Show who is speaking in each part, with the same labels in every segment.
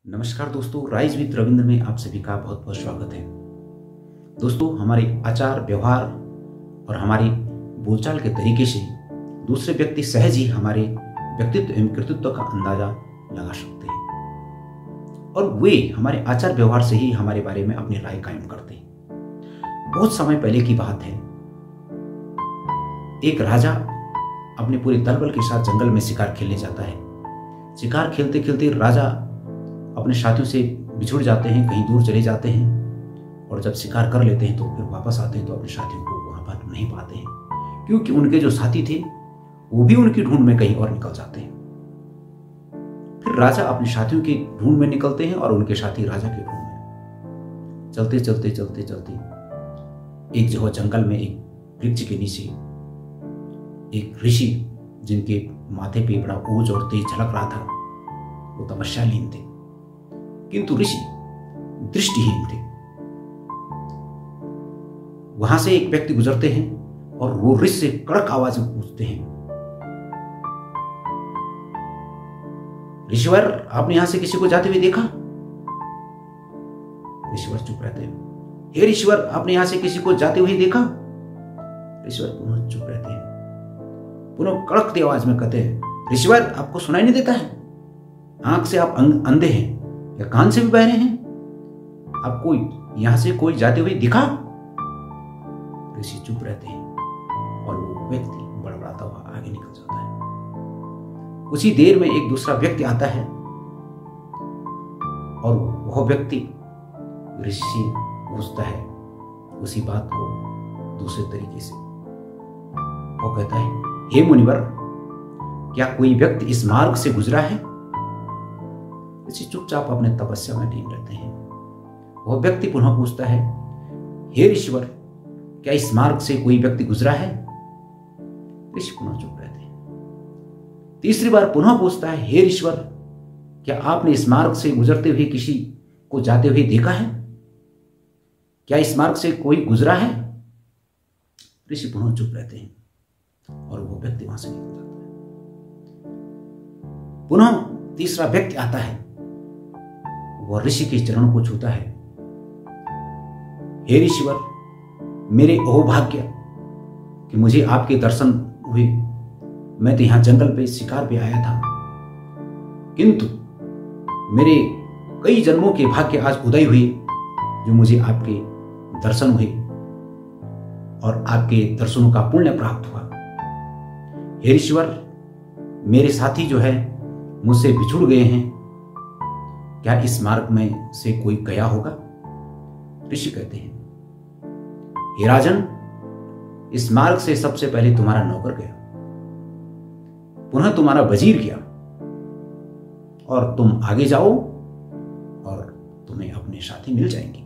Speaker 1: नमस्कार दोस्तों, rise with Ravindra में आप सभी का बहुत बहुत स्वागत है। दोस्तों, हमारे आचार व्यवहार और हमारी बोलचाल के तरीके से दूसरे व्यक्ति सहज ही हमारे व्यक्तित्व एवं कृतित्व का अंदाजा लगा सकते हैं और वे हमारे आचार व्यवहार से ही हमारे बारे में अपनी राय कायम करते हैं। बहुत समय पहले की बात है, एक राजा अपने पूरे दलबल के साथ जंगल में शिकार खेलने जाता है। शिकार खेलते खेलते राजा अपने साथियों से बिछुड़ जाते हैं, कहीं दूर चले जाते हैं और जब शिकार कर लेते हैं तो फिर वापस आते हैं तो अपने साथियों को वहां पर नहीं पाते हैं, क्योंकि उनके जो साथी थे वो भी उनकी ढूंढ में कहीं और निकल जाते हैं। फिर राजा अपने साथियों की ढूंढ में निकलते हैं और उनके साथी राजा की ढूंढ में। चलते चलते चलते चलते एक जो जंगल में एक वृक्ष के नीचे एक ऋषि, जिनके माथे पे बड़ा ओज और तेज झलक रहा था, वो तपस्यालीन थे, किंतु ऋषि दृष्टिहीन थे। वहां से एक व्यक्ति गुजरते हैं और वो ऋषि से कड़क आवाज में पूछते हैं, ऋषिवर, आपने यहां से किसी को जाते हुए देखा? ऋषिवर चुप रहते हैं। हे ऋषिवर, आपने यहां से किसी को जाते हुए देखा? ऋषिवर पुनः चुप रहते हैं। पुनः कड़कती आवाज में कहते हैं, ऋषिवर, आपको सुनाई नहीं देता है? आंख से आप अंधे हैं या कान से भी बहरे हैं? आपको यहां से कोई जाते हुए दिखा? ऋषि चुप रहते हैं और वो व्यक्ति बड़बड़ाता हुआ आगे निकल जाता है। उसी देर में एक दूसरा व्यक्ति आता है और वह व्यक्ति ऋषि से पूछता है उसी बात को दूसरे तरीके से। वो कहता है, हे मुनिवर, क्या कोई व्यक्ति इस मार्ग से गुजरा है? ऋषि चुपचाप अपने तपस्या में लीन रहते हैं। वह व्यक्ति पुनः पूछता है, हे ऋषिवर, क्या इस मार्ग से कोई व्यक्ति गुजरा है? ऋषि पुनः चुप रहते हैं। तीसरी बार पुनः पूछता है, हे ऋषिवर, क्या आपने इस मार्ग से गुजरते हुए किसी को जाते हुए देखा है? क्या इस मार्ग से कोई गुजरा है? ऋषि पुनः चुप रहते हैं और वो व्यक्ति वहां से निकल जाता है। पुनः तीसरा व्यक्ति आता है, वह ऋषि के चरणों को छूता है। हे ऋषिवर, मेरे अहोभाग्य कि मुझे आपके दर्शन हुए। मैं तो यहां जंगल पे शिकार पे आया था, किंतु मेरे कई जन्मों के भाग्य आज उदय हुए जो मुझे आपके दर्शन हुए और आपके दर्शनों का पुण्य प्राप्त हुआ। हे ऋषिवर, मेरे साथी जो है मुझसे बिछुड़ गए हैं, क्या इस मार्ग में से कोई गया होगा? ऋषि कहते हैं, हे राजन, इस मार्ग से सबसे पहले तुम्हारा नौकर गया, पुनः तुम्हारा वजीर गया और तुम आगे जाओ और तुम्हें अपने साथी मिल जाएंगे।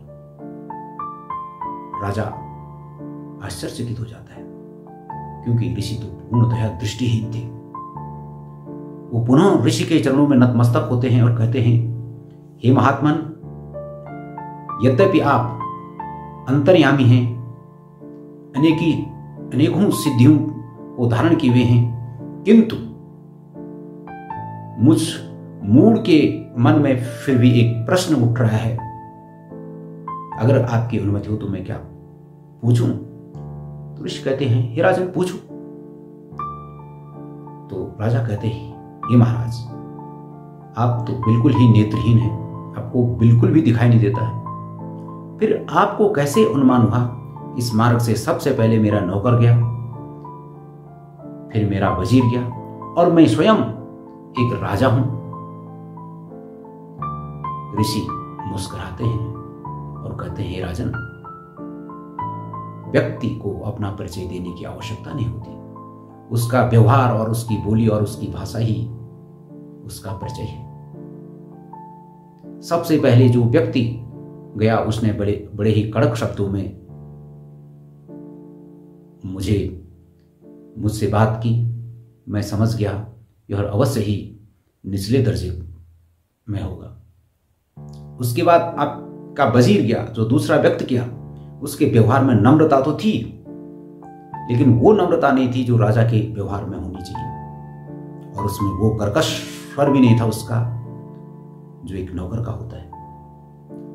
Speaker 1: राजा आश्चर्यचकित हो जाता है, क्योंकि ऋषि तो पूर्णतः दृष्टिहीन थे। वो पुनः ऋषि के चरणों में नतमस्तक होते हैं और कहते हैं, हे महात्मन, यद्यपि आप अंतर्यामी हैं, अनेकों सिद्धियों को धारण किए हुए हैं, किंतु मुझ मूढ़ के मन में फिर भी एक प्रश्न उठ रहा है। अगर आपकी अनुमति हो तो मैं क्या पूछूं? तो ऋषि कहते हैं, हे राजन, पूछो। तो राजा कहते हैं, हे महाराज, आप तो बिल्कुल ही नेत्रहीन हैं, आपको बिल्कुल भी दिखाई नहीं देता है। फिर आपको कैसे अनुमान हुआ इस मार्ग से सबसे पहले मेरा नौकर गया, फिर मेरा वजीर गया और मैं स्वयं एक राजा हूं? ऋषि मुस्कुराते हैं और कहते हैं, हे राजन, व्यक्ति को अपना परिचय देने की आवश्यकता नहीं होती। उसका व्यवहार और उसकी बोली और उसकी भाषा ही उसका परिचय है। सबसे पहले जो व्यक्ति गया उसने बड़े ही कड़क शब्दों में मुझसे बात की। मैं समझ गया यह अवश्य ही निचले दर्जे में होगा। उसके बाद आपका वजीर गया, जो दूसरा व्यक्ति गया, उसके व्यवहार में नम्रता तो थी, लेकिन वो नम्रता नहीं थी जो राजा के व्यवहार में होनी चाहिए, और उसमें वो कर्कश स्वर भी नहीं था उसका। जो एक नौकर का होता है।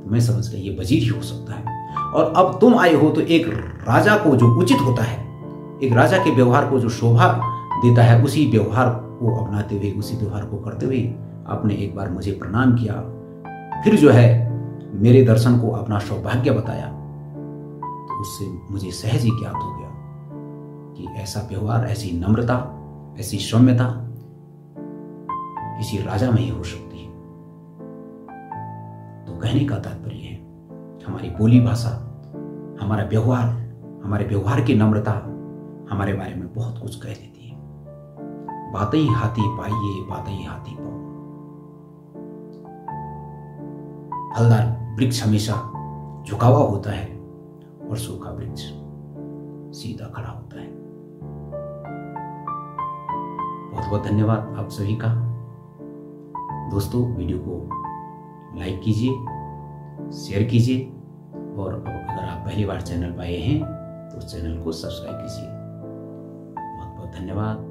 Speaker 1: तो मैं समझ गया ये वजीर ही हो सकता है। और अब तुम आए हो तो एक राजा को जो उचित होता है, एक राजा के व्यवहार को जो शोभा देता है, उसी व्यवहार को अपनाते हुए, उसी व्यवहार को करते हुए आपने एक बार मुझे प्रणाम किया, फिर जो है मेरे दर्शन को अपना सौभाग्य बताया। तो उससे मुझे सहज ही ज्ञात हो गया कि ऐसा व्यवहार, ऐसी नम्रता, ऐसी सौम्यता किसी राजा में ही हो सकती है। तो कहने का तात्पर्य है, हमारी बोली भाषा, हमारा व्यवहार, हमारे व्यवहार की नम्रता हमारे बारे में बहुत कुछ कह देती है। बातें ही हाथी पाइए, बातें ही हाथी पाओ। फलदार वृक्ष हमेशा झुका हुआ होता है और सूखा वृक्ष सीधा खड़ा होता है। बहुत बहुत धन्यवाद आप सभी का। दोस्तों, वीडियो को लाइक कीजिए, शेयर कीजिए, और अगर आप पहली बार चैनल पर आए हैं तो चैनल को सब्सक्राइब कीजिए। बहुत बहुत धन्यवाद।